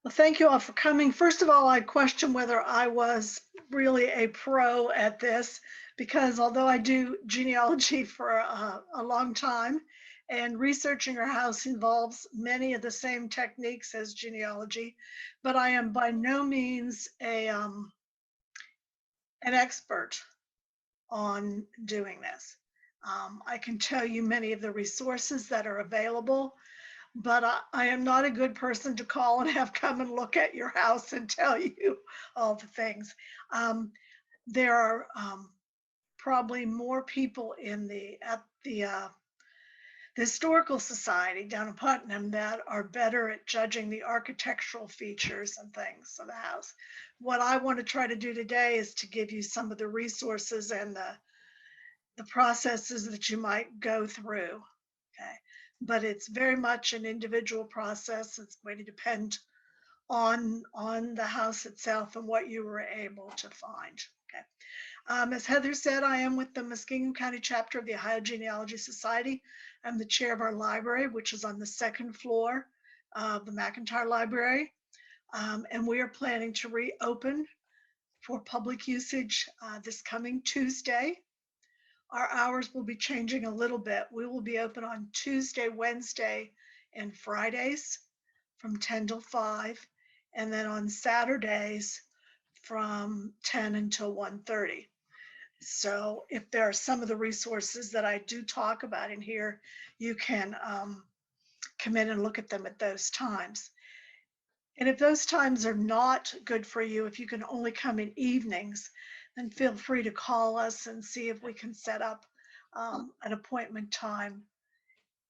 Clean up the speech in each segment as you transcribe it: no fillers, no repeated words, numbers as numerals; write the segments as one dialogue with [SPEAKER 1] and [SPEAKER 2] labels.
[SPEAKER 1] Well, thank you all for coming. First of all, I question whether I was really a pro at this because although I do genealogy for a long time and researching your house involves many of the same techniques as genealogy, but I am by no means an expert on doing this. I can tell you many of the resources that are available, but I am not a good person to call and have come and look at your house and tell you all the things. Um, there are probably more people in the Historical Society down in Putnam that are better at judging the architectural features and things of the house. What I want to try to do today is to give you some of the resources and the processes that you might go through. Okay. But it's very much an individual process. It's going to depend on the house itself and what you were able to find. Okay. As Heather said, I am with the Muskingum County chapter of the Ohio Genealogy Society. I'm the chair of our library, which is on the second floor of the McIntyre Library. And we are planning to reopen for public usage this coming Tuesday. Our hours will be changing a little bit. We will be open on Tuesday, Wednesday, and Fridays from 10 till 5, and then on Saturdays from 10 until 1:30. So if there are some of the resources that I do talk about in here, you can come in and look at them at those times. And if those times are not good for you, if you can only come in evenings, then feel free to call us and see if we can set up an appointment time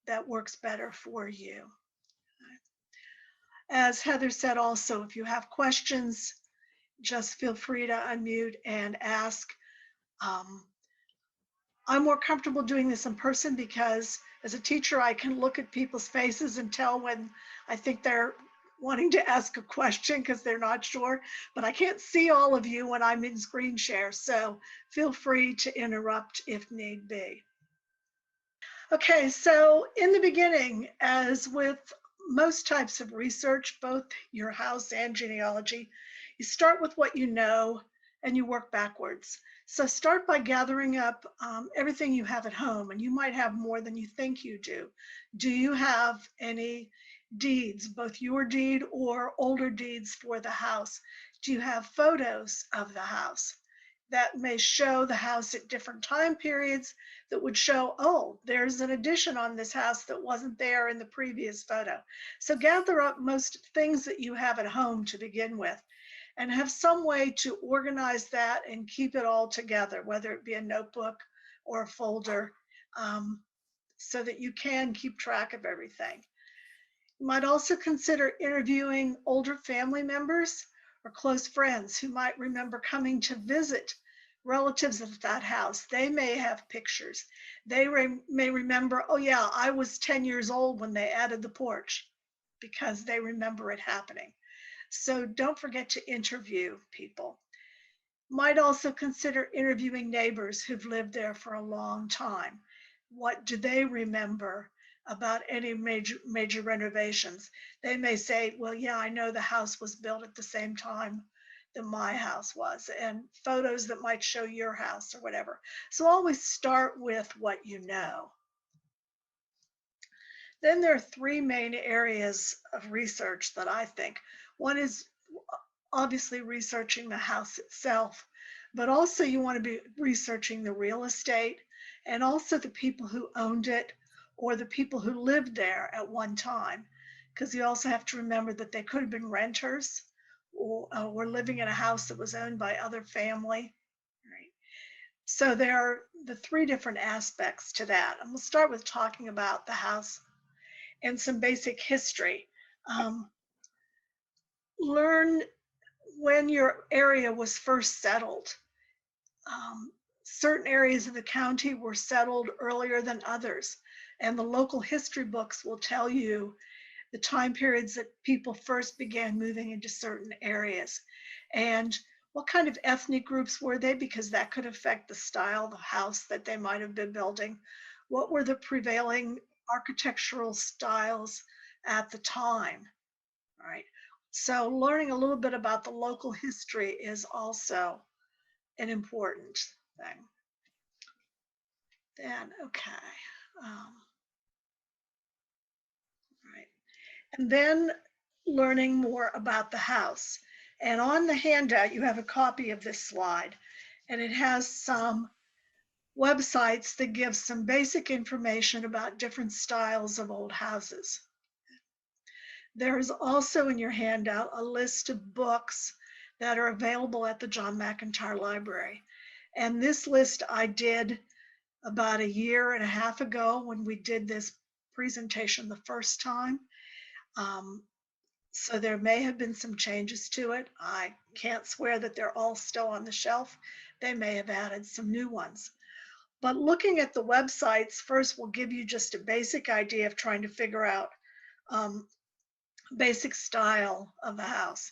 [SPEAKER 1] that works better for you. As Heather said also, if you have questions, just feel free to unmute and ask. Um, I'm more comfortable doing this in person because as a teacher, I can look at people's faces and tell when I think they're wanting to ask a question because they're not sure, but I can't see all of you when I'm in screen share. So feel free to interrupt if need be. Okay, so in the beginning, as with most types of research, both your house and genealogy, you start with what you know and you work backwards. So start by gathering up everything you have at home, and you might have more than you think you do. Do you have any deeds, both your deed or older deeds for the house? Do you have photos of the house that may show the house at different time periods that would show, oh, there's an addition on this house that wasn't there in the previous photo. So gather up most things that you have at home to begin with and have some way to organize that and keep it all together, whether it be a notebook or a folder, so that you can keep track of everything. You might also consider interviewing older family members or close friends who might remember coming to visit relatives at that house. They may have pictures. They may remember, oh, yeah, I was 10 years old when they added the porch because they remember it happening. So don't forget to interview people. Might also consider interviewing neighbors who've lived there for a long time. What do they remember about any major renovations? They may say, well, yeah, I know the house was built at the same time that my house was, and photos that might show your house or whatever. So always start with what you know. Then there are three main areas of research that I think. One is obviously researching the house itself, but also you want to be researching the real estate and also the people who owned it or the people who lived there at one time. Because you also have to remember that they could have been renters or were living in a house that was owned by other family. Right. So there are the three different aspects to that. And we'll start with talking about the house and some basic history. Um, Learn when your area was first settled. Um, Certain areas of the county were settled earlier than others, and the local history books will tell you the time periods that people first began moving into certain areas and what kind of ethnic groups were they, because that could affect the style of the house that they might have been building. What were the prevailing architectural styles at the time, right? So learning a little bit about the local history is also an important thing. Then, okay. Right. And then learning more about the house. And on the handout, you have a copy of this slide, and it has some websites that give some basic information about different styles of old houses. There is also in your handout a list of books that are available at the John McIntyre Library. And this list I did about a year and a half ago when we did this presentation the first time. Um, so there may have been some changes to it. I can't swear that they're all still on the shelf. They may have added some new ones. But looking at the websites first will give you just a basic idea of trying to figure out um, basic style of the house.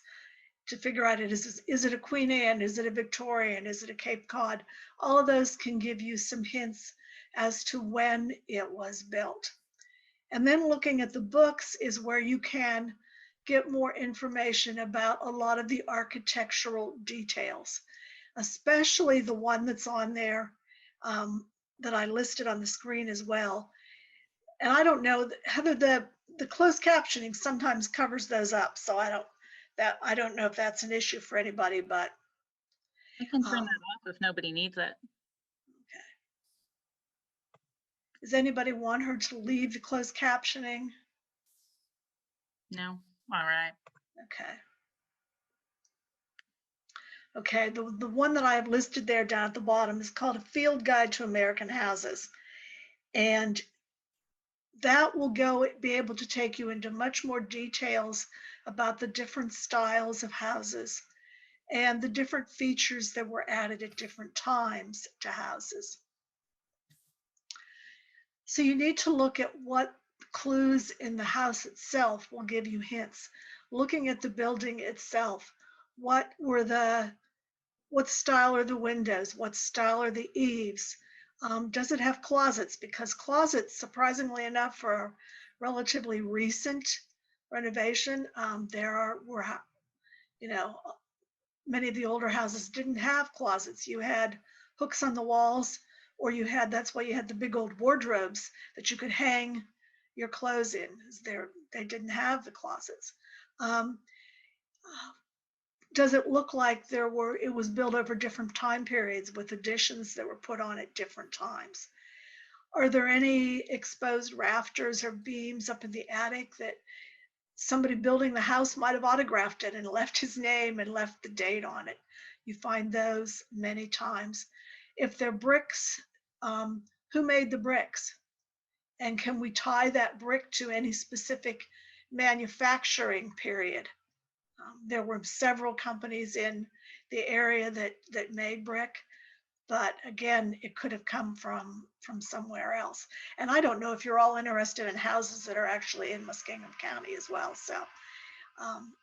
[SPEAKER 1] To figure out is it a Queen Anne, is it a Victorian, is it a Cape Cod? All of those can give you some hints as to when it was built. And then looking at the books is where you can get more information about a lot of the architectural details, especially the one that's on there that I listed on the screen as well. And I don't know, Heather, the closed captioning sometimes covers those up. So I don't know if that's an issue for anybody, but
[SPEAKER 2] I can turn
[SPEAKER 1] um,
[SPEAKER 2] that off if nobody needs it.
[SPEAKER 1] okay. Does anybody want her to leave the closed captioning?
[SPEAKER 2] No? All right.
[SPEAKER 1] Okay. Okay, the one that I have listed there down at the bottom is called A Field Guide to American Houses. And that will be able to take you into much more details about the different styles of houses and the different features that were added at different times to houses. So you need to look at what clues in the house itself will give you hints. Looking at the building itself, what style are the windows? What style are the eaves? Does it have closets? Because closets, surprisingly enough, for a relatively recent renovation, you know, many of the older houses didn't have closets. You had hooks on the walls, or that's why you had the big old wardrobes that you could hang your clothes in. They didn't have the closets. Um, does it look like it was built over different time periods with additions that were put on at different times? Are there any exposed rafters or beams up in the attic that somebody building the house might have autographed it and left his name and left the date on it? You find those many times. If they're bricks, who made the bricks? And can we tie that brick to any specific manufacturing period? There were several companies in the area that made brick, but again, it could have come from somewhere else. And I don't know if you're all interested in houses that are actually in Muskingum County as well. So um,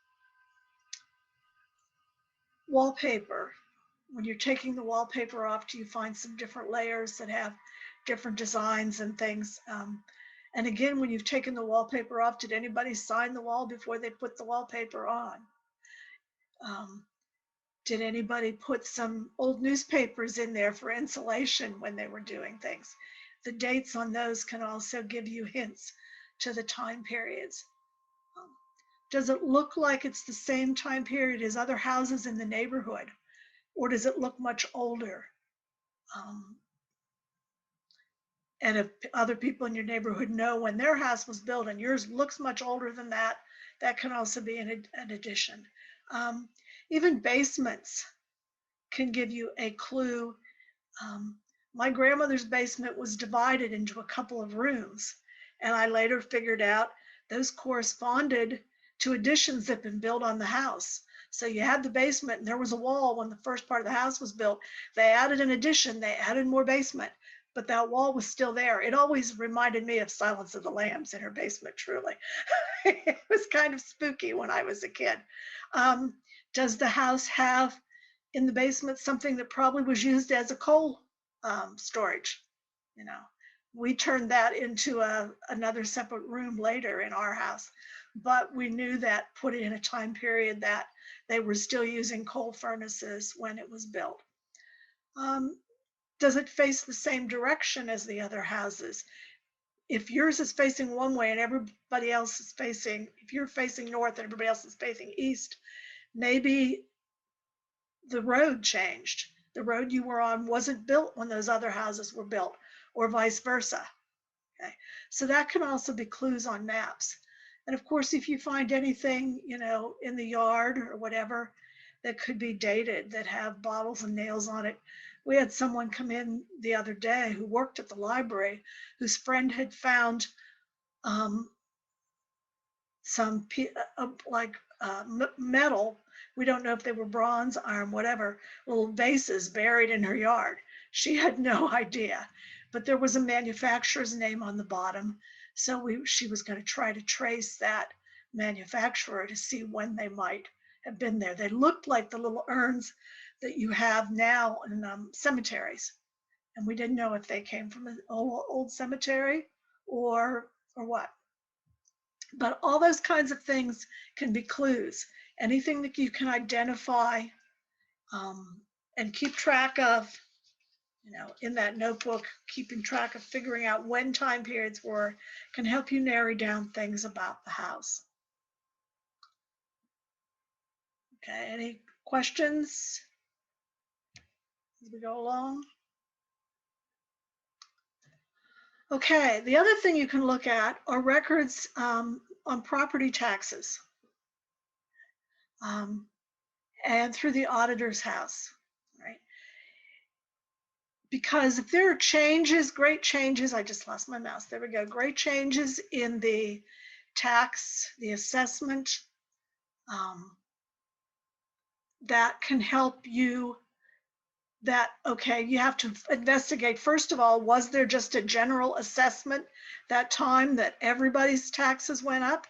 [SPEAKER 1] wallpaper. When you're taking the wallpaper off, do you find some different layers that have different designs and things? And again, when you've taken the wallpaper off, did anybody sign the wall before they put the wallpaper on? Um, did anybody put some old newspapers in there for insulation when they were doing things? The dates on those can also give you hints to the time periods. Um, does it look like it's the same time period as other houses in the neighborhood, or does it look much older? Um, and if other people in your neighborhood know when their house was built and yours looks much older than that, that can also be an addition. Even basements can give you a clue. My grandmother's basement was divided into a couple of rooms, and I later figured out those corresponded to additions that had been built on the house. So you had the basement, and there was a wall when the first part of the house was built. They added an addition, they added more basement, but that wall was still there. It always reminded me of Silence of the Lambs in her basement, truly. It was kind of spooky when I was a kid. Does the house have in the basement something that probably was used as a coal storage? You know, we turned that into another separate room later in our house. but we knew that put it in a time period that they were still using coal furnaces when it was built. Um, does it face the same direction as the other houses? If yours is facing one way and everybody else is facing, if you're facing north and everybody else is facing east, maybe the road changed. The road you were on wasn't built when those other houses were built, or vice versa. Okay. So that can also be clues on maps. And of course, if you find anything, in the yard or whatever that could be dated, that have bottles and nails on it. We had someone come in the other day who worked at the library, whose friend had found um, some like metal. We don't know if they were bronze, iron, whatever, little vases buried in her yard. She had no idea, but there was a manufacturer's name on the bottom. So she was going to try to trace that manufacturer to see when they might have been there. They looked like the little urns that you have now in cemeteries. And we didn't know if they came from an old cemetery or what. But all those kinds of things can be clues. Anything that you can identify and keep track of, in that notebook, keeping track of figuring out when time periods were, can help you narrow down things about the house. Okay, any questions as we go along? Okay, the other thing you can look at are records on property taxes. And through the auditor's house, right? Because if there are changes, great changes, I just lost my mouse, there we go, great changes in the tax, the assessment, that can help you, okay, you have to investigate, first of all, was there just a general assessment that time that everybody's taxes went up?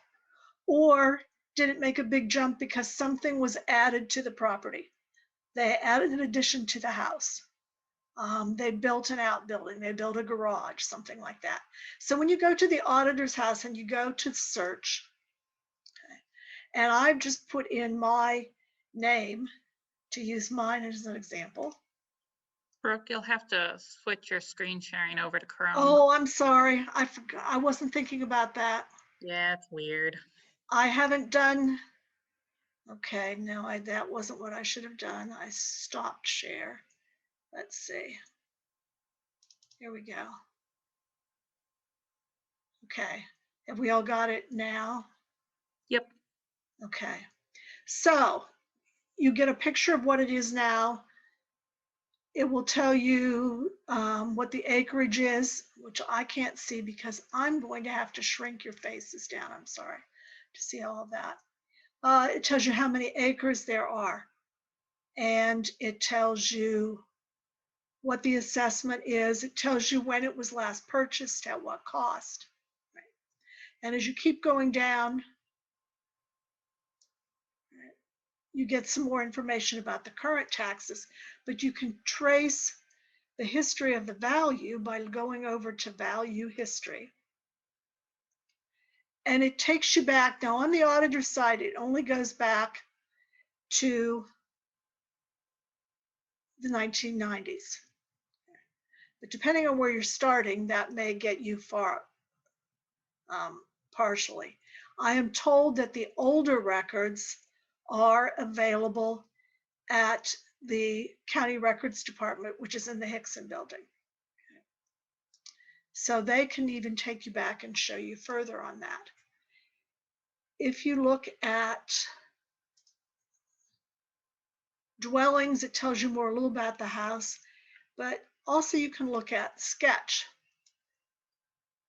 [SPEAKER 1] Or did it make a big jump because something was added to the property? They added an addition to the house. They built an outbuilding, they built a garage, something like that. So when you go to the auditor's house and you go to search, okay, and I've just put in my name to use mine as an example.
[SPEAKER 2] Brooke, you'll have to switch your screen sharing over to Chrome.
[SPEAKER 1] Oh, I'm sorry. I forgot. I wasn't thinking about that.
[SPEAKER 2] Yeah, it's weird.
[SPEAKER 1] I haven't done, okay, no, that wasn't what I should have done. I stopped share. Let's see. Here we go. Okay. Have we all got it now?
[SPEAKER 2] Yep.
[SPEAKER 1] Okay. So you get a picture of what it is now. It will tell you what the acreage is, which I can't see because I'm going to have to shrink your faces down. I'm sorry, to see all of that. It tells you how many acres there are. And it tells you what the assessment is. It tells you when it was last purchased, at what cost. Right? And as you keep going down, you get some more information about the current taxes, but you can trace the history of the value by going over to value history. And it takes you back. Now on the auditor's side, it only goes back to the 1990s. But depending on where you're starting, that may get you far, partially. I am told that the older records are available at the County Records Department, which is in the Hickson building. So they can even take you back and show you further on that. If you look at dwellings, it tells you more a little about the house, but also you can look at sketch,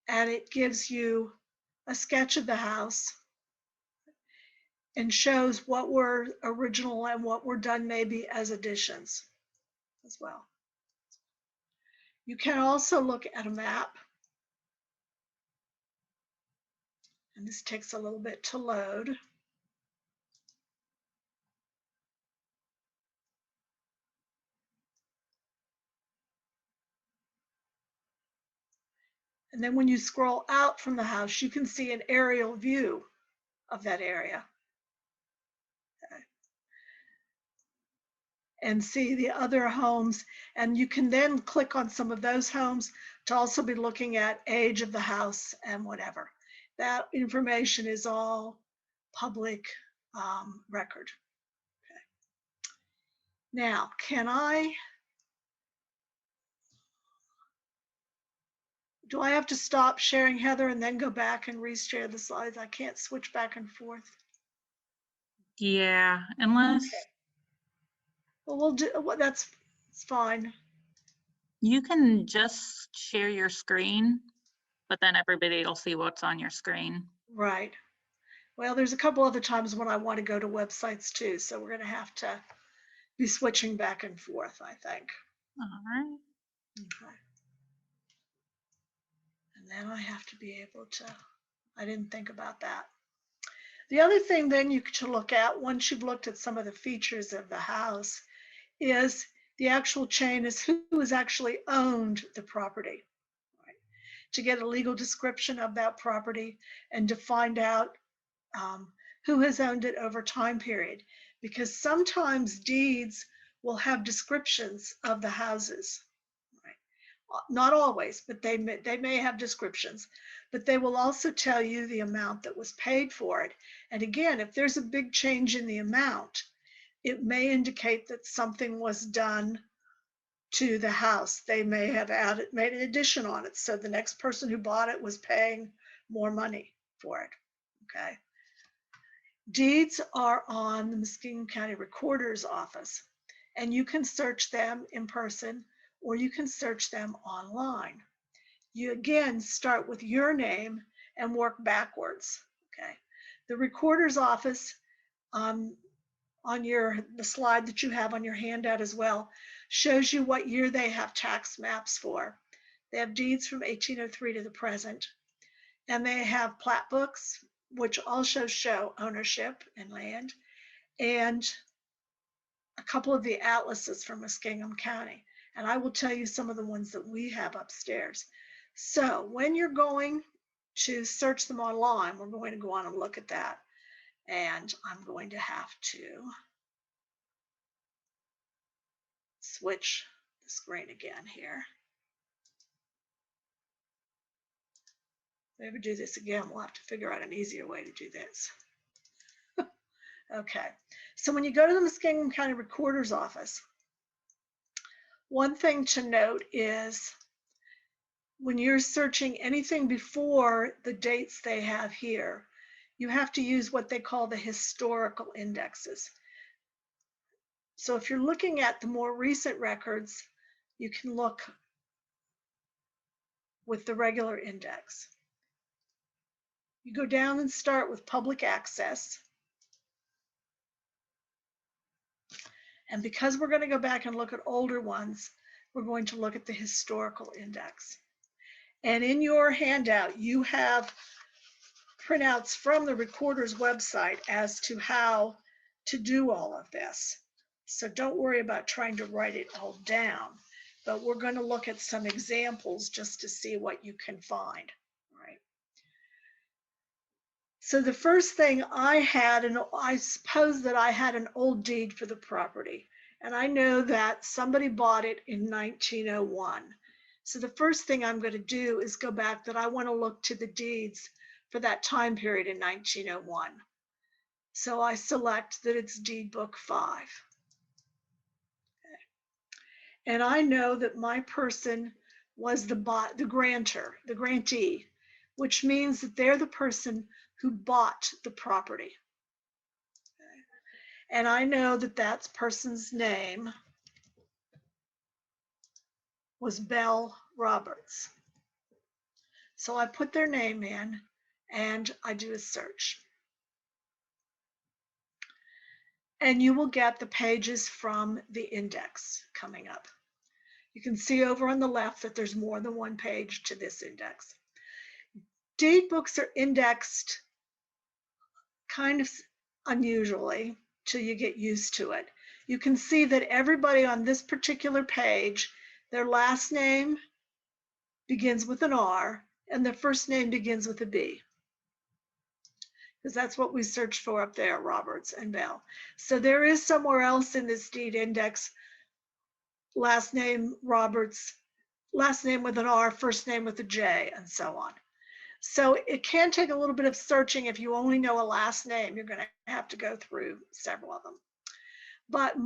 [SPEAKER 1] and it gives you a sketch of the house and shows what were original and what were done maybe as additions as well. You can also look at a map, and this takes a little bit to load. And then when you scroll out from the house, you can see an aerial view of that area. Okay. And see the other homes. And you can then click on some of those homes to also be looking at age of the house and whatever. That information is all public record. Okay. Now, do I have to stop sharing, Heather, and then go back and reshare the slides? I can't switch back and forth.
[SPEAKER 2] Yeah, unless
[SPEAKER 1] Okay. Well, we'll do, well, that's fine.
[SPEAKER 2] you can just share your screen, but then everybody will see what's on your screen.
[SPEAKER 1] Right. Well, there's a couple other times when I want to go to websites too, so we're going to have to be switching back and forth, I think.
[SPEAKER 2] All right.
[SPEAKER 1] Okay. And then I have to be able to, I didn't think about that. The other thing then you should look at once you've looked at some of the features of the house is the actual chain is who has actually owned the property, right? To get a legal description of that property and to find out who has owned it over time period. Because sometimes deeds will have descriptions of the houses, right? Not always, but they may have descriptions, but they will also tell you the amount that was paid for it. And again, if there's a big change in the amount, it may indicate that something was done to the house. They may have made an addition on it. So the next person who bought it was paying more money for it. Okay. Deeds are on the Muskingum County Recorder's Office, and you can search them in person or you can search them online. You again start with your name and work backwards. Okay. The Recorder's Office on the slide that you have on your handout as well shows you what year they have tax maps for. They have deeds from 1803 to the present, and they have plat books, which also show ownership and land, and a couple of the atlases from Muskingum County. And I will tell you some of the ones that we have upstairs. So when you're going to search them online, we're going to go on and look at that. And I'm going to have to switch the screen again here. If we ever do this again, we'll have to figure out an easier way to do this. Okay, so when you go to the Muskingum County Recorder's Office, one thing to note is when you're searching anything before the dates they have here, you have to use what they call the historical indexes. So if you're looking at the more recent records, you can look with the regular index. You go down and start with public access. And because we're going to go back and look at older ones, we're going to look at the historical index. And in your handout, you have printouts from the recorder's website as to how to do all of this. So don't worry about trying to write it all down, but we're going to look at some examples just to see what you can find, right? So the first thing I had, and I suppose that I had an old deed for the property, and I know that somebody bought it in 1901. So the first thing I'm going to do is go back that I want to look to the deeds for that time period in 1901. So I select that it's deed book 5. Okay. And I know that my person was the grantor, the grantee, which means that they're the person who bought the property. Okay. And I know that that person's name was Belle Roberts. So I put their name in and I do a search. And you will get the pages from the index coming up. You can see over on the left that there's more than one page to this index. Deed books are indexed kind of unusually till you get used to it. You can see that everybody on this particular page, their last name begins with an R and their first name begins with a B. because that's what we searched for up there, Roberts and Bell. So there is somewhere else in this deed index, last name Roberts, last name with an R, first name with a J, and so on. So it can take a little bit of searching. If you only know a last name, you're going to have to go through several of them. But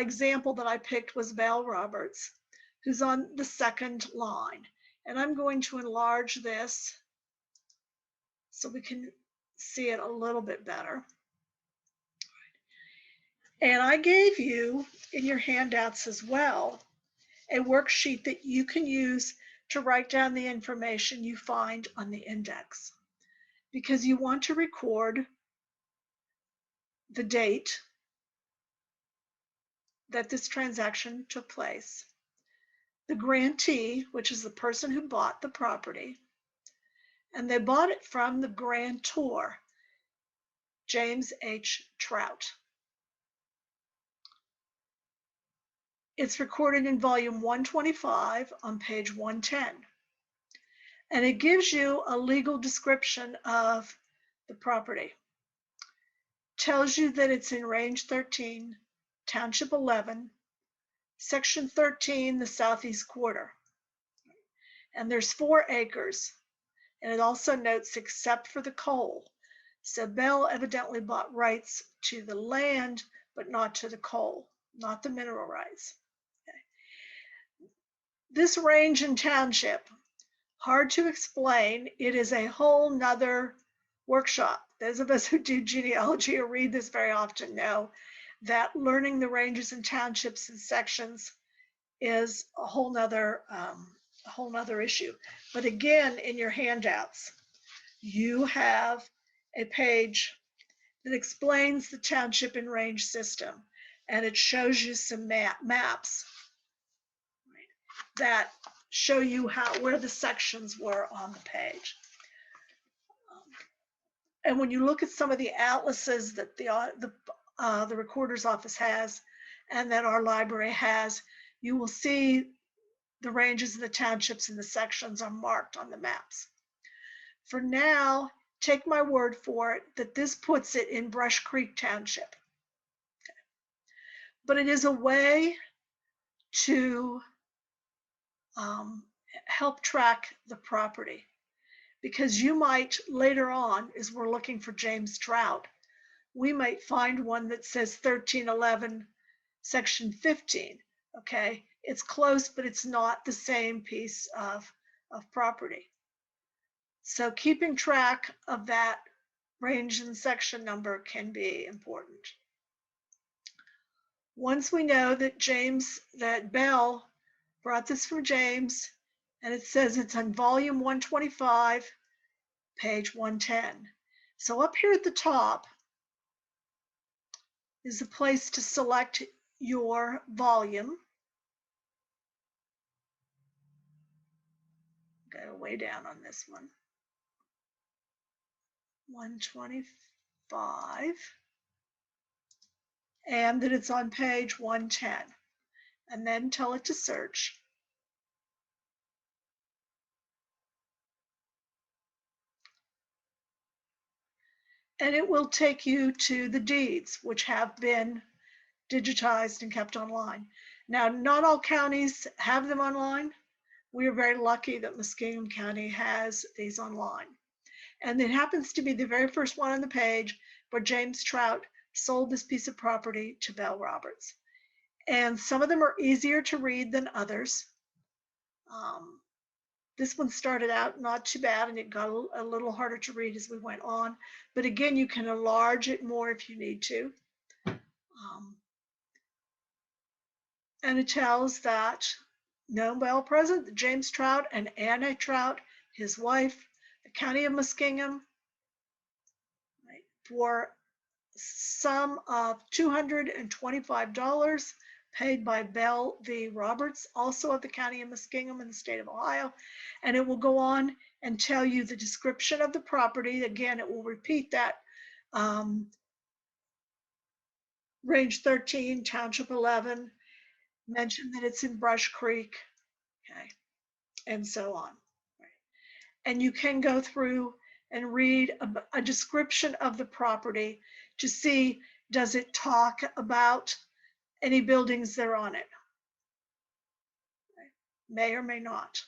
[SPEAKER 1] example that I picked was Bell Roberts, who's on the second line. And I'm going to enlarge this so we can see it a little bit better. And I gave you in your handouts as well a worksheet that you can use to write down the information you find on the index, because you want to record the date that this transaction took place, the grantee, which is the person who bought the property, and they bought it from the grantor, James H. Trout. It's recorded in volume 125 on page 110. And it gives you a legal description of the property. Tells you that it's in range 13, township 11, section 13, the southeast quarter. And there's 4 acres. And it also notes except for the coal. So Bell evidently bought rights to the land, but not to the coal, not the mineral rights. Okay. This range and township, hard to explain. It is a whole nother workshop. Those of us who do genealogy or read this very often know that learning the ranges and townships and sections is a whole nother issue. But again, in your handouts, you have a page that explains the township and range system, and it shows you some maps that show you where the sections were on the page. And when you look at some of the atlases that the recorder's office has and that our library has, you will see the ranges of the townships and the sections are marked on the maps. For now, take my word for it that this puts it in Brush Creek Township. Okay. But it is a way to help track the property, because you might later on, as we're looking for James Trout, we might find one that says 1311 section 15. Okay, it's close, but it's not the same piece of property. So keeping track of that range and section number can be important. Once we know that Bell brought this from James, and it says it's on volume 125, page 110. So up here at the top is a place to select your volume. Go way down on this one. 125. And that it's on page 110. And then tell it to search. And it will take you to the deeds, which have been digitized and kept online. Now, not all counties have them online. We are very lucky that Muskingum County has these online. And it happens to be the very first one on the page where James Trout sold this piece of property to Bell Roberts. And some of them are easier to read than others. This one started out not too bad, and it got a little harder to read as we went on. But again, you can enlarge it more if you need to. And it tells that known by all present, James Trout and Anna Trout, his wife, the county of Muskingum, right, for sum of $225 paid by Bell v. Roberts, also of the county of Muskingum in the state of Ohio. And it will go on and tell you the description of the property. Again, it will repeat that range 13, township 11, mention that it's in Brush Creek, okay, and so on. Right. And you can go through and read a description of the property to see, does it talk about any buildings that are on it? May or may not.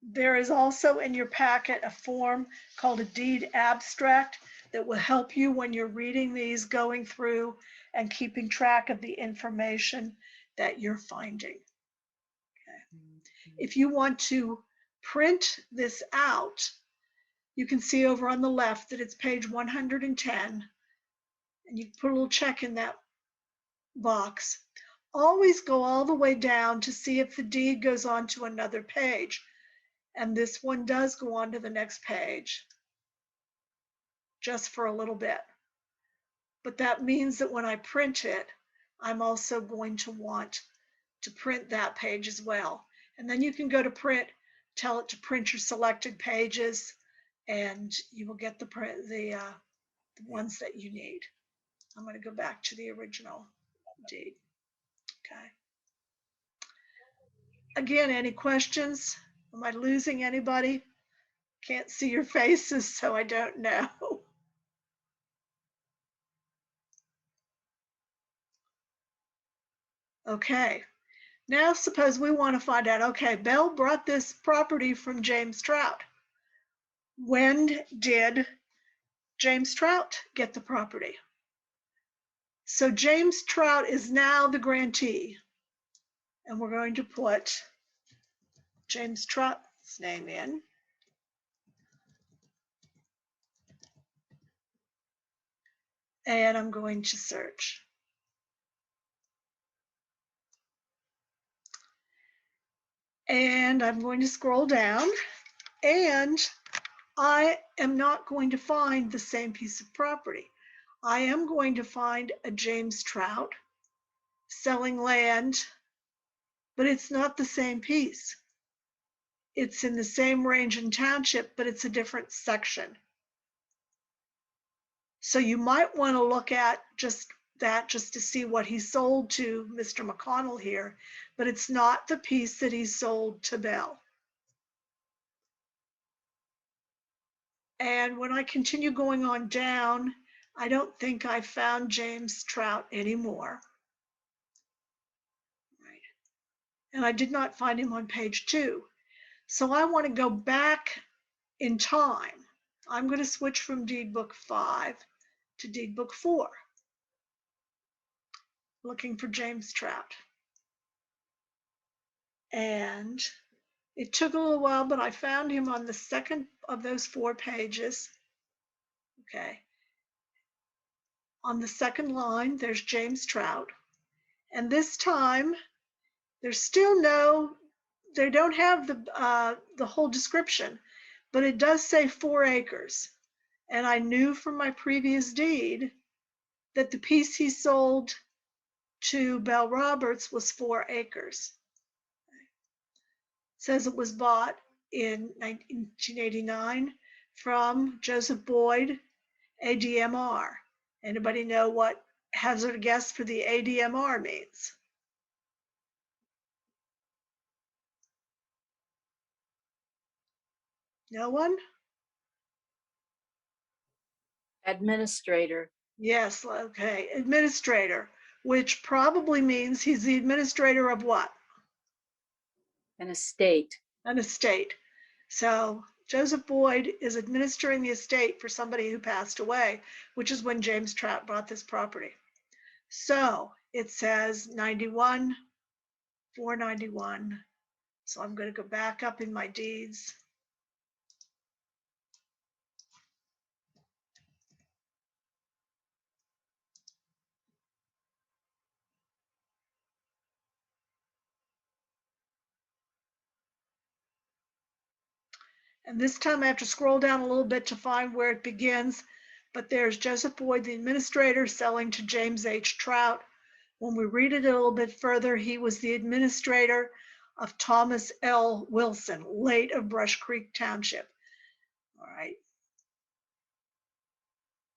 [SPEAKER 1] There is also in your packet a form called a deed abstract that will help you when you're reading these, going through and keeping track of the information that you're finding. If you want to print this out, you can see over on the left that it's page 110, and you put a little check in that box. Always go all the way down to see if the deed goes on to another page. And this one does go on to the next page, just for a little bit. But that means that when I print it, I'm also going to want to print that page as well. And then you can go to print, tell it to print your selected pages, and you will get the ones that you need. I'm going to go back to the original deed. Okay. Again, any questions? Am I losing anybody? Can't see your faces, so I don't know. Okay. Now suppose we want to find out, okay, Bell brought this property from James Trout. When did James Trout get the property? So James Trout is now the grantee. And we're going to put James Trout's name in. And I'm going to search. And I'm going to scroll down, and I am not going to find the same piece of property. I am going to find a James Trout selling land, but it's not the same piece. It's in the same range and township, but it's a different section. So you might want to look at just that just to see what he sold to Mr. McConnell here, but it's not the piece that he sold to Bell. And when I continue going on down, I don't think I found James Trout anymore. Right. And I did not find him on page 2. So I want to go back in time. I'm going to switch from deed book 5 to deed book 4, looking for James Trout. And it took a little while, but I found him on the second of those 4 pages. Okay. On the second line, there's James Trout. And this time, there's still they don't have the whole description, but it does say 4 acres. And I knew from my previous deed that the piece he sold to Bell Roberts was 4 acres. It says it was bought in 1989 from Joseph Boyd, ADMR. Anybody know what hazard a guess for the ADMR means? No one?
[SPEAKER 3] Administrator.
[SPEAKER 1] Yes, okay, administrator, which probably means he's the administrator of what?
[SPEAKER 3] An estate.
[SPEAKER 1] An estate. So Joseph Boyd is administering the estate for somebody who passed away, which is when James Trout bought this property. So it says 91, 491. So I'm going to go back up in my deeds. And this time I have to scroll down a little bit to find where it begins. But there's Joseph Boyd, the administrator, selling to James H. Trout. When we read it a little bit further, he was the administrator of Thomas L. Wilson, late of Brush Creek Township. All right.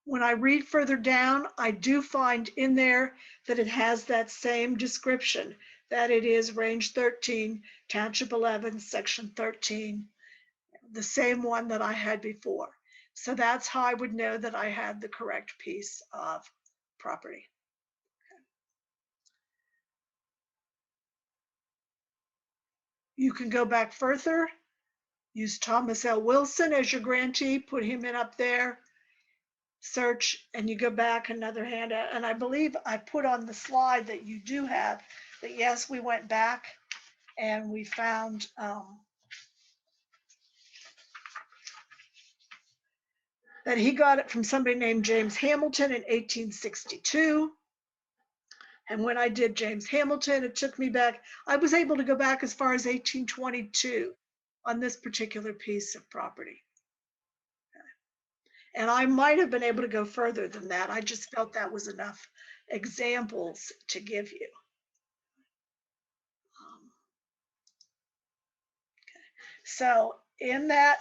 [SPEAKER 1] When I read further down, I do find in there that it has that same description, that it is range 13, Township 11, Section 13, the same one that I had before. So that's how I would know that I had the correct piece of property. You can go back further, use Thomas L. Wilson as your grantee, put him in up there, search, and you go back another handout. And I believe I put on the slide that you do have that, yes, we went back and we found that he got it from somebody named James Hamilton in 1862. And when I did James Hamilton, it took me back, I was able to go back as far as 1822 on this particular piece of property. And I might have been able to go further than that. I just felt that was enough examples to give you. So in that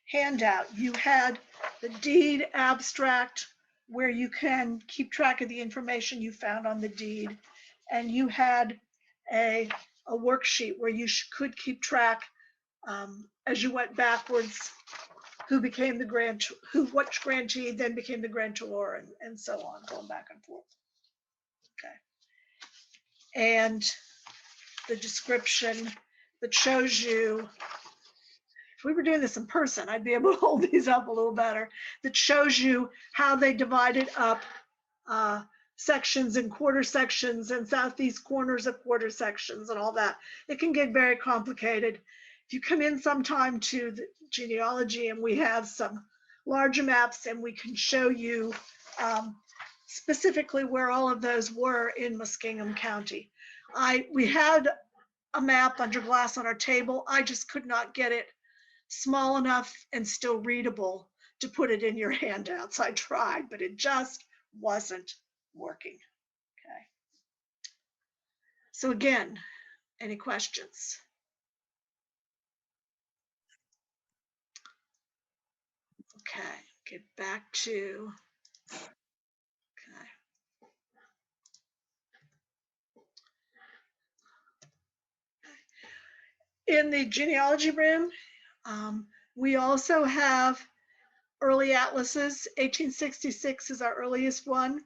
[SPEAKER 1] handout, you had the deed abstract where you can keep track of the information you found on the deed. And you had a worksheet where you could keep track as you went backwards, who became the which grantee then became the grantor, and so on, going back and forth. Okay. And the description that shows you, if we were doing this in person, I'd be able to hold these up a little better, that shows you how they divided up sections and quarter sections and southeast corners of quarter sections and all that. It can get very complicated. If you come in sometime to the genealogy, and we have some larger maps, and we can show you specifically where all of those were in Muskingum County. We had a map under glass on our table. I just could not get it small enough and still readable to put it in your handouts. I tried, but it just wasn't working. Okay. So again, any questions? Okay, get back to, okay. In the genealogy room, we also have early atlases. 1866 is our earliest one.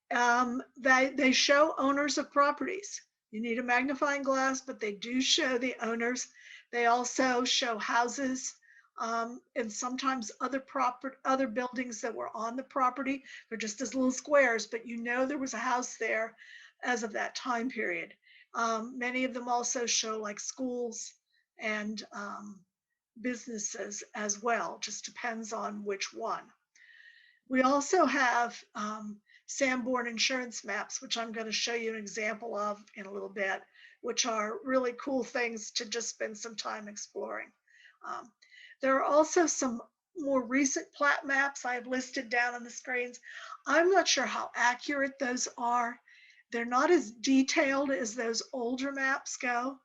[SPEAKER 1] They show owners of properties. You need a magnifying glass, but they do show the owners. They also show houses and sometimes other buildings that were on the property. They're just as little squares, but you know there was a house there as of that time period. Many of them also show like schools and businesses as well, just depends on which one. We also have Sanborn insurance maps, which I'm going to show you an example of in a little bit, which are really cool things to just spend some time exploring. There are also some more recent plat maps I have listed down on the screens. I'm not sure how accurate those are. They're not as detailed as those older maps go.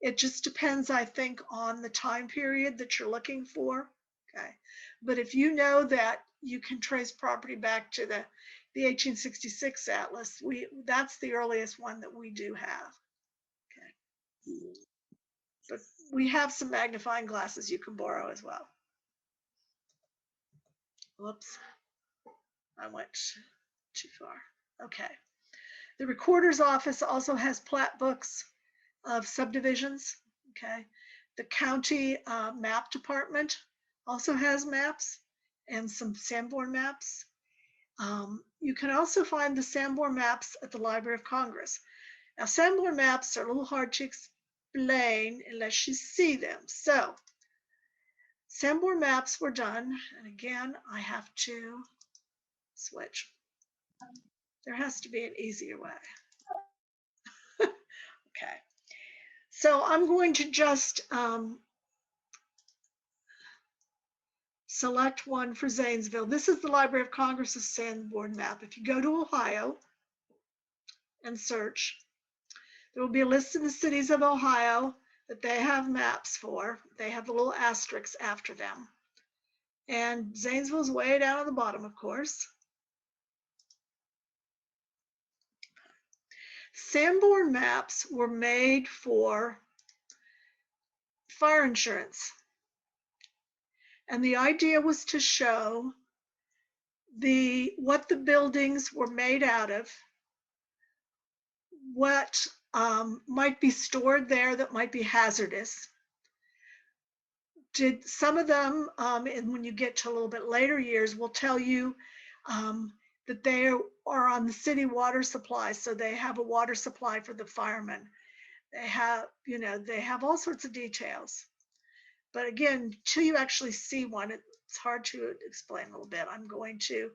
[SPEAKER 1] It just depends, I think, on the time period that you're looking for. Okay, but if you know that you can trace property back to the 1866 atlas, that's the earliest one that we do have. Okay, but we have some magnifying glasses you can borrow as well. Whoops, I went too far. Okay, the recorder's office also has plat books of subdivisions. Okay, the county map department also has maps and some Sanborn maps. You can also find the Sanborn maps at the Library of Congress. Now, Sanborn maps are a little hard to explain unless you see them. So, Sanborn maps were done, and again, I have to switch. There has to be an easier way. Okay, so I'm going to just select one for Zanesville. This is the Library of Congress's Sanborn map. If you go to Ohio and search, there will be a list of the cities of Ohio that they have maps for. They have the little asterisks after them. And Zanesville's way down at the bottom, of course. Sanborn maps were made for fire insurance. And the idea was to show what the buildings were made out of, what might be stored there that might be hazardous. Did some of them, and when you get to a little bit later years, will tell you that they are on the city water supply, so they have a water supply for the firemen. They have, they have all sorts of details. But again, till you actually see one, it's hard to explain a little bit. I'm going to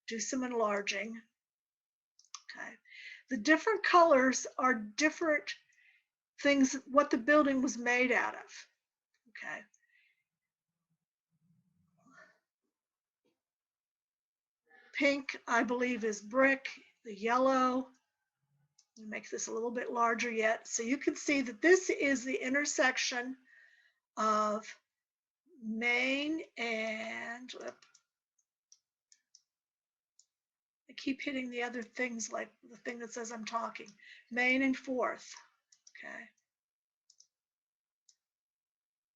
[SPEAKER 1] do some enlarging. Okay. The different colors are different things, what the building was made out of. Okay. Pink, I believe, is brick. The yellow, let me make this a little bit larger yet. So you can see that this is the intersection of Main and, I keep hitting the other things like the thing that says I'm talking. Main and 4th, okay.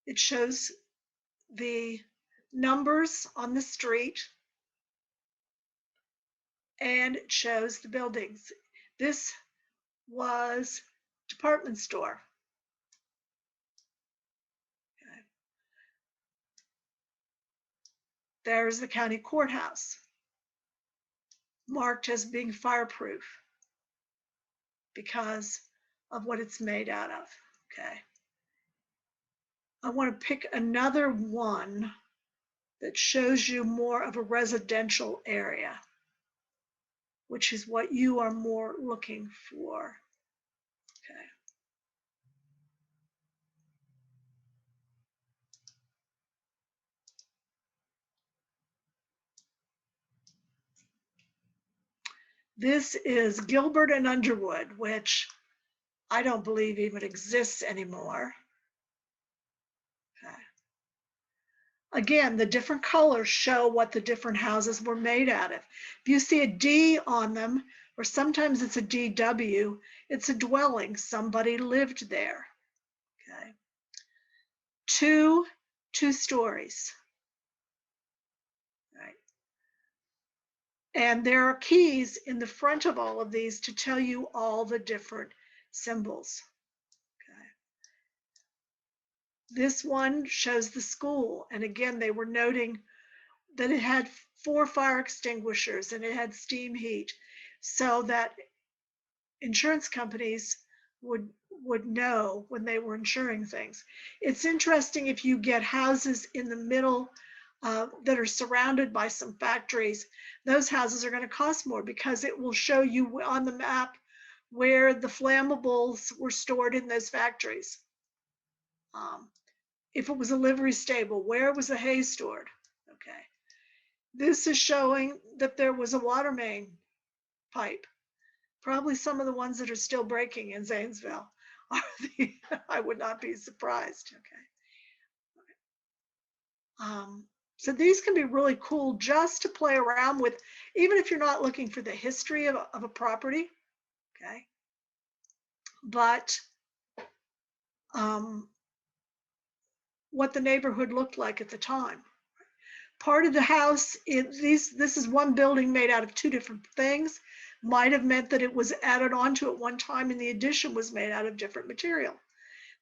[SPEAKER 1] It shows the numbers on the street and it shows the buildings. This was department store. Okay. There's the county courthouse, marked as being fireproof because of what it's made out of. Okay. I want to pick another one that shows you more of a residential area, which is what you are more looking for. Okay. This is Gilbert and Underwood, which I don't believe even exists anymore. Okay. Again, the different colors show what the different houses were made out of. If you see a D on them, or sometimes it's a DW, it's a dwelling. Somebody lived there. Okay. Two stories. Right. And there are keys in the front of all of these to tell you all the different symbols. Okay. This one shows the school. And again, they were noting that it had 4 fire extinguishers and it had steam heat, so that insurance companies would know when they were insuring things. It's interesting if you get houses in the middle that are surrounded by some factories, those houses are going to cost more because it will show you on the map where the flammables were stored in those factories. If it was a livery stable, where was the hay stored? Okay. This is showing that there was a water main pipe. Probably some of the ones that are still breaking in Zanesville are I would not be surprised. Okay. So these can be really cool just to play around with, even if you're not looking for the history of a property. Okay. But what the neighborhood looked like at the time. Part of the house, this is one building made out of 2 different things. Might have meant that it was added onto at one time and the addition was made out of different material.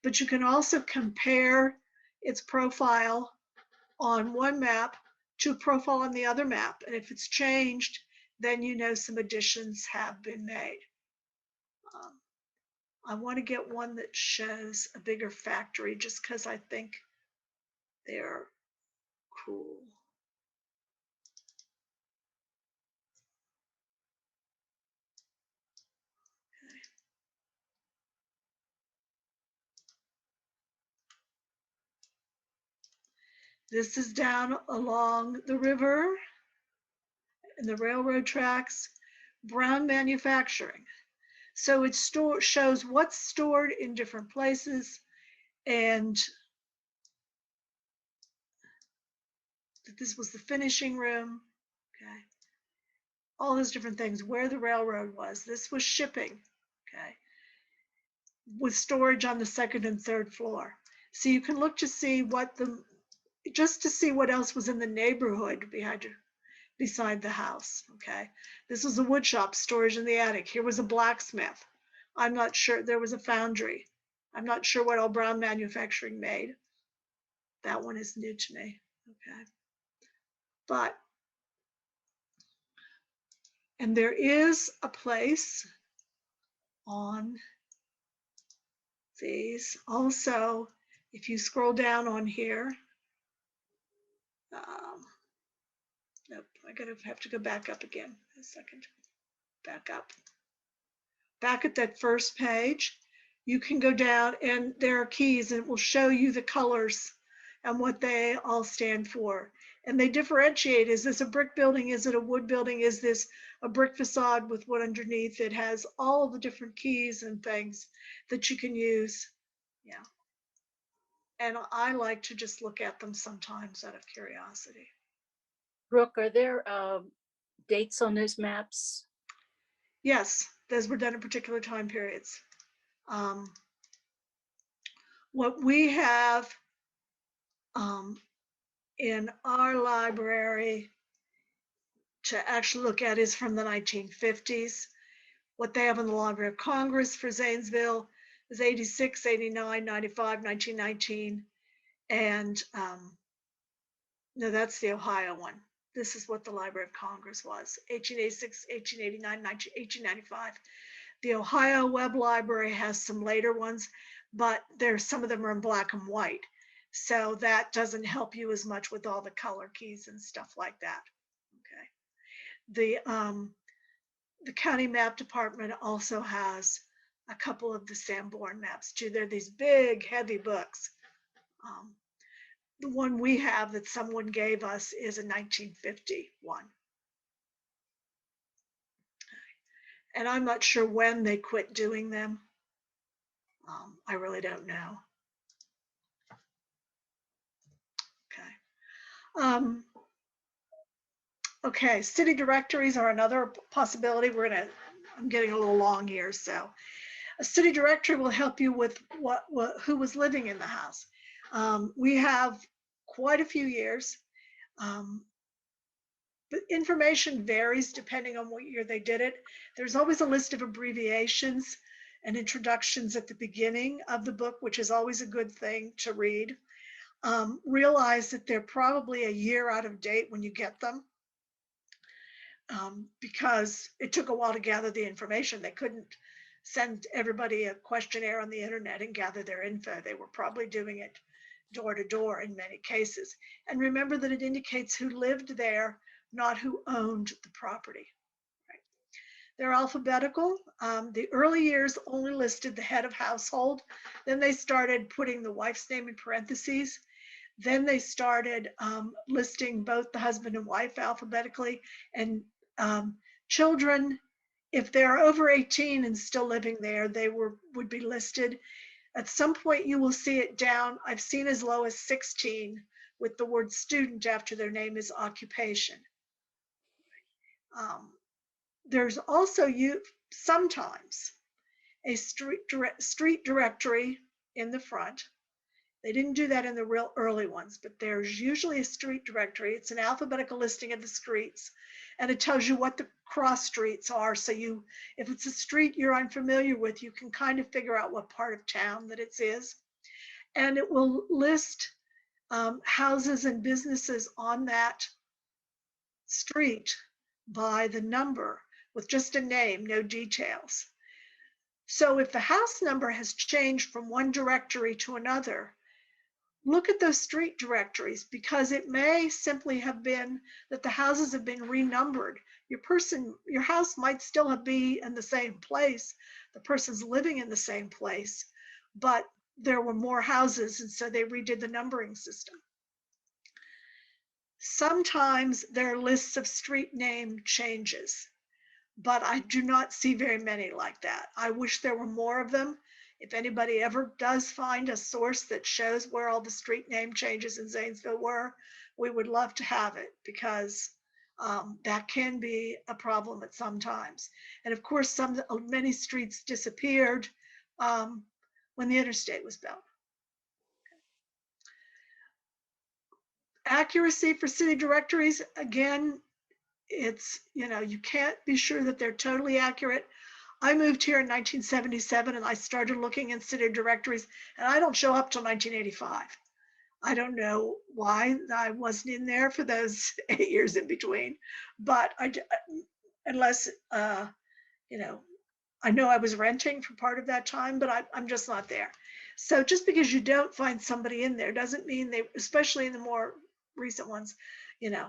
[SPEAKER 1] But you can also compare its profile on one map to a profile on the other map. And if it's changed, then you know some additions have been made. I want to get one that shows a bigger factory just because I think they're cool. This is down along the river and the railroad tracks, Brown Manufacturing. So it shows what's stored in different places and that this was the finishing room. Okay. All those different things, where the railroad was. This was shipping. okay, with storage on the second and third floor. So you can look to see just to see what else was in the neighborhood beside the house, okay? This was a wood shop, storage in the attic. Here was a blacksmith. I'm not sure, there was a foundry. I'm not sure what all Brown Manufacturing made. That one is new to me, okay? And there is a place on these. Also, if you scroll down on here, nope, have to go back up again. A second, back up. Back at that first page, you can go down and there are keys and it will show you the colors and what they all stand for. And they differentiate, is this a brick building? Is it a wood building? Is this a brick facade with wood underneath? It has all the different keys and things that you can use. Yeah. And I like to just look at them sometimes out of curiosity.
[SPEAKER 3] Brooke, are there dates on those maps?
[SPEAKER 1] Yes, those were done in particular time periods. What we have in our library to actually look at is from the 1950s. What they have in the Library of Congress for Zanesville is 86, 89, 95, 1919. And no, that's the Ohio one. This is what the Library of Congress was, 1886, 1889, 1895. The Ohio Web Library has some later ones, but some of them are in black and white. So that doesn't help you as much with all the color keys and stuff like that. Okay. The county map department also has a couple of the Sanborn maps too. They're these big, heavy books. The one we have that someone gave us is a 1951. And I'm not sure when they quit doing them. I really don't know. Okay. Okay, city directories are another possibility. I'm getting a little long here. So a city directory will help you with who was living in the house. We have quite a few years. But information varies depending on what year they did it. There's always a list of abbreviations and introductions at the beginning of the book, which is always a good thing to read. Realize that they're probably a year out of date when you get them, because it took a while to gather the information. They couldn't send everybody a questionnaire on the internet and gather their info. They were probably doing it door to door in many cases. And remember that it indicates who lived there, not who owned the property. Right? They're alphabetical. The early years only listed the head of household. Then they started putting the wife's name in parentheses. Then they started listing both the husband and wife alphabetically, and children, if they're over 18 and still living there, they would be listed. At some point you will see it down. I've seen as low as 16 with the word student after their name is occupation. There's also sometimes a street directory in the front. They didn't do that in the real early ones, but there's usually a street directory. It's an alphabetical listing of the streets, and it tells you what the cross streets are. So if it's a street you're unfamiliar with, you can kind of figure out what part of town that it is. And it will list houses and businesses on that street by the number with just a name, no details. So if the house number has changed from one directory to another, look at those street directories, because it may simply have been that the houses have been renumbered. Your house might still be in the same place. The person's living in the same place, but there were more houses, and so they redid the numbering system. Sometimes there are lists of street name changes, but I do not see very many like that. I wish there were more of them. If anybody ever does find a source that shows where all the street name changes in Zanesville were, we would love to have it, because That can be a problem at some times. And of course, many streets disappeared when the interstate was built. Accuracy for city directories, again, you can't be sure that they're totally accurate. I moved here in 1977 and I started looking in city directories, and I don't show up till 1985. I don't know why I wasn't in there for those 8 years in between, but unless, you know, I know I was renting for part of that time, but I'm just not there. So just because you don't find somebody in there doesn't mean they, especially in the more recent ones, you know,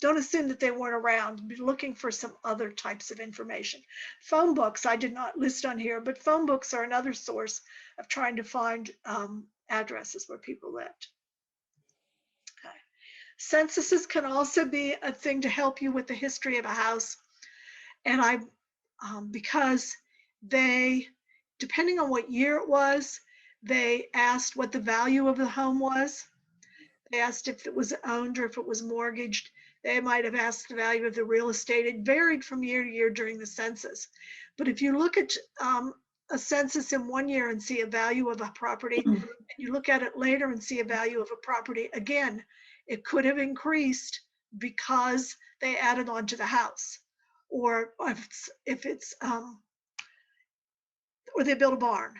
[SPEAKER 1] don't assume that they weren't around. Be looking for some other types of information. Phone books, I did not list on here, but phone books are another source of trying to find addresses where people lived. Okay. Censuses can also be a thing to help you with the history of a house. And because they, depending on what year it was, they asked what the value of the home was. They asked if it was owned or if it was mortgaged. They might have asked the value of the real estate. It varied from year to year during the census. But if you look at a census in one year and see a value of a property, and you look at it later and see a value of a property, again, it could have increased because they added on to the house. Or if it's or they built a barn,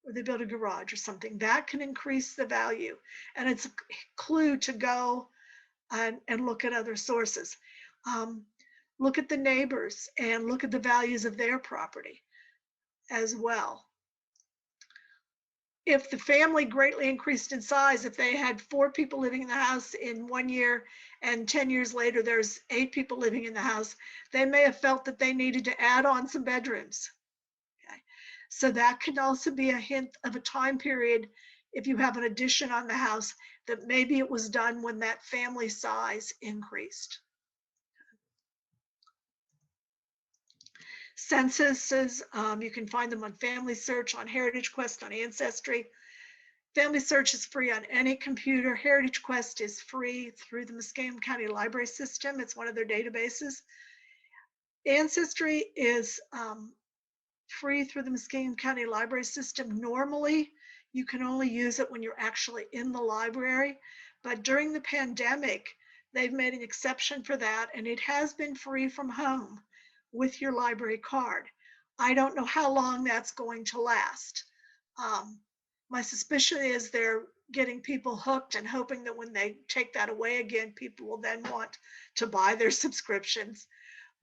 [SPEAKER 1] or they built a garage or something, that can increase the value. And it's a clue to go and look at other sources. Look at the neighbors and look at the values of their property as well. If the family greatly increased in size, if they had 4 people living in the house in one year and 10 years later there's 8 people living in the house, they may have felt that they needed to add on some bedrooms. Okay. So that can also be a hint of a time period if you have an addition on the house that maybe it was done when that family size increased. Censuses, you can find them on Family Search, on Heritage Quest, on Ancestry. Family Search is free on any computer. Heritage Quest is free through the Muskingum County Library System. It's one of their databases. Ancestry is free through the Muskingum County Library System. Normally, you can only use it when you're actually in the library, but during the pandemic, they've made an exception for that, and it has been free from home with your library card. I don't know how long that's going to last. My suspicion is they're getting people hooked and hoping that when they take that away again, people will then want to buy their subscriptions.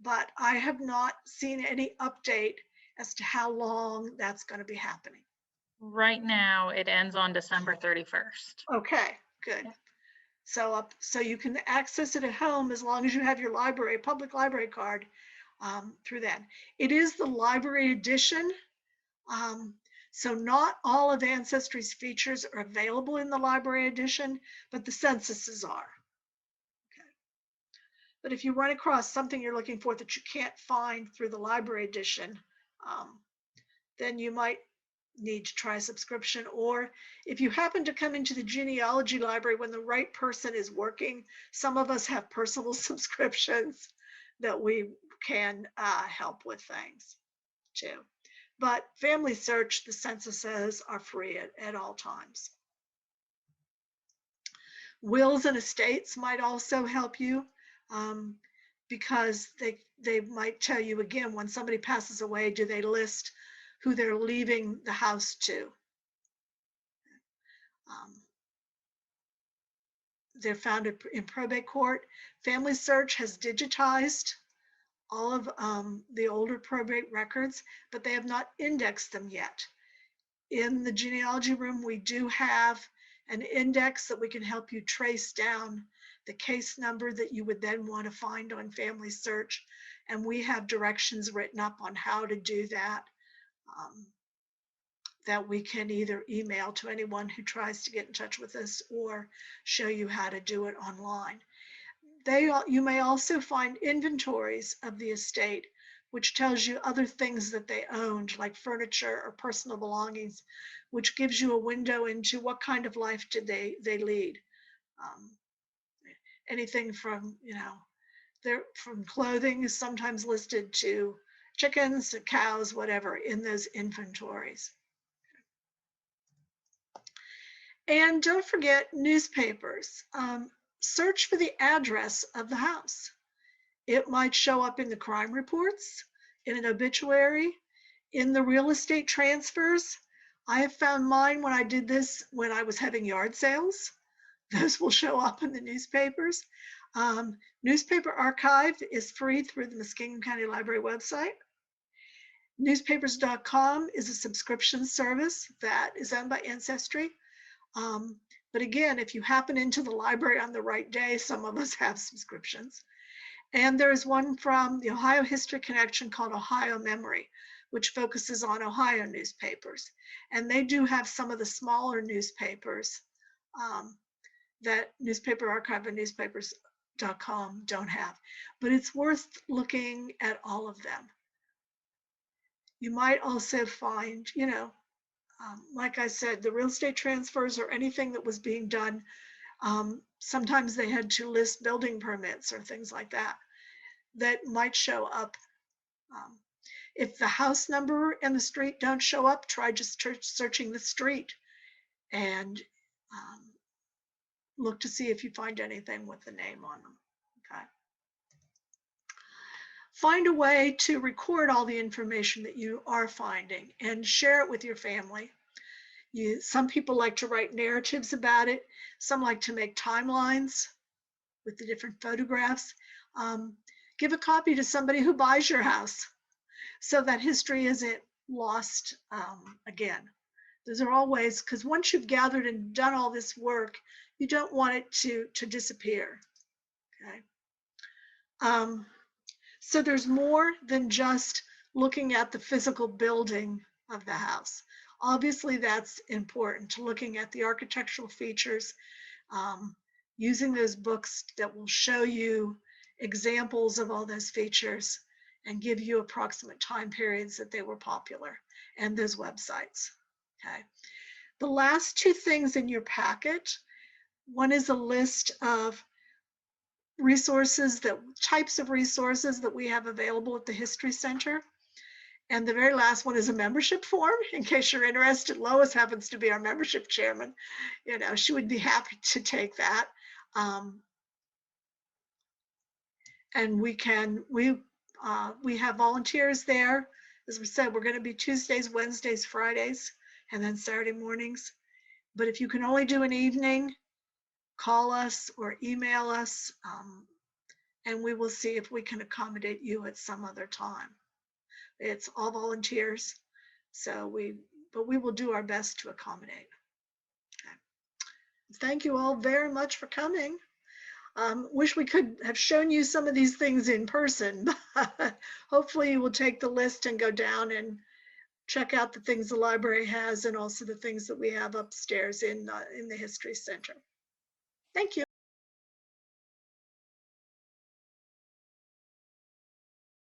[SPEAKER 1] But I have not seen any update as to how long that's going to be happening.
[SPEAKER 2] Right now, it ends on December 31st.
[SPEAKER 1] Okay, good.
[SPEAKER 2] Yeah.
[SPEAKER 1] So you can access it at home as long as you have your library, public library card through that. It is the library edition. So not all of Ancestry's features are available in the library edition, but the censuses are. Okay. But if you run across something you're looking for that you can't find through the library edition, then you might need to try a subscription. Or if you happen to come into the genealogy library when the right person is working, some of us have personal subscriptions that we can help with things too. But Family Search, the censuses are free at all times. Wills and estates might also help you because they might tell you, again, when somebody passes away, do they list who they're leaving the house to? They're found in probate court. Family Search has digitized all of the older probate records, but they have not indexed them yet. In the genealogy room, we do have an index that we can help you trace down the case number that you would then want to find on Family Search. And we have directions written up on how to do that, that we can either email to anyone who tries to get in touch with us or show you how to do it online. You may also find inventories of the estate, which tells you other things that they owned, like furniture or personal belongings, which gives you a window into what kind of life did they lead. Anything from, They're from clothing is sometimes listed to chickens, to cows, whatever in those inventories. And don't forget newspapers. Search for the address of the house. It might show up in the crime reports, in an obituary, in the real estate transfers. I have found mine when I did this when I was having yard sales. Those will show up in the newspapers. Newspaper archive is free through the Muskingum County Library website. Newspapers.com is a subscription service that is owned by Ancestry. But again, if you happen into the library on the right day, some of us have subscriptions. And there is one from the Ohio History Connection called Ohio Memory, which focuses on Ohio newspapers. And they do have some of the smaller newspapers that Newspaper Archive and newspapers.com don't have. But it's worth looking at all of them. You might also find, like I said, the real estate transfers or anything that was being done. Sometimes they had to list building permits or things like that that might show up. If the house number and the street don't show up, try just searching the street and look to see if you find anything with the name on them. Okay. Find a way to record all the information that you are finding and share it with your family. Some people like to write narratives about it. Some like to make timelines with the different photographs. Give a copy to somebody who buys your house so that history isn't lost again. Those are all ways, because once you've gathered and done all this work, you don't want it to disappear. Okay. So there's more than just looking at the physical building of the house. Obviously, that's important, to looking at the architectural features, using those books that will show you examples of all those features and give you approximate time periods that they were popular, and those websites. Okay. The last two things in your packet, one is a list of resources, types of resources that we have available at the History Center. And the very last one is a membership form, in case you're interested. Lois happens to be our membership chairman. She would be happy to take that. And we have volunteers there. As we said, we're going to be Tuesdays, Wednesdays, Fridays, and then Saturday mornings. But if you can only do an evening, call us or email us, and we will see if we can accommodate you at some other time. It's all volunteers, but we will do our best to accommodate. Okay. Thank you all very much for coming. Wish we could have shown you some of these things in person, but hopefully you will take the list and go down and check out the things the library has, and also the things that we have upstairs in the History Center. Thank you.